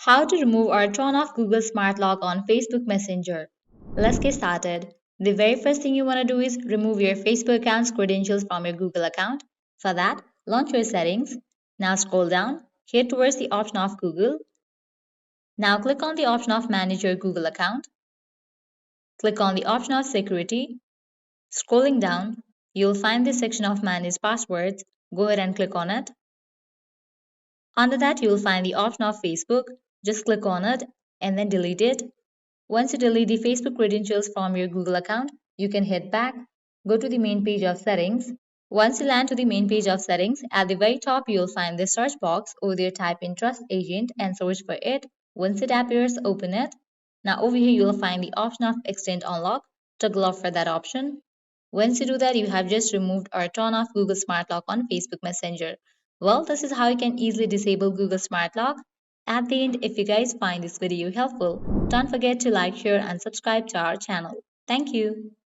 How to remove or turn off Google Smart Lock on Facebook Messenger. Let's get started. The very first thing you want to do is remove your Facebook account's credentials from your Google account. For that, launch your settings. Now scroll down, here towards the option of Google. Now click on the option of Manage your Google account. Click on the option of Security. Scrolling down, you'll find this section of Manage Passwords. Go ahead and click on it. Under that, you'll find the option of Facebook. Just click on it and then delete it. Once you delete the Facebook credentials from your Google account, you can head back, go to the main page of settings. Once you land to the main page of settings, at the very top you'll find the search box. Over there type in Trust Agent and search for it. Once it appears, open it. Now over here you'll find the option of Extend Unlock. Toggle off for that option. Once you do that, you have just removed or turned off Google Smart Lock on Facebook Messenger. Well, this is how you can easily disable Google Smart Lock. At the end, if you guys find this video helpful, don't forget to like, share, and subscribe to our channel. Thank you.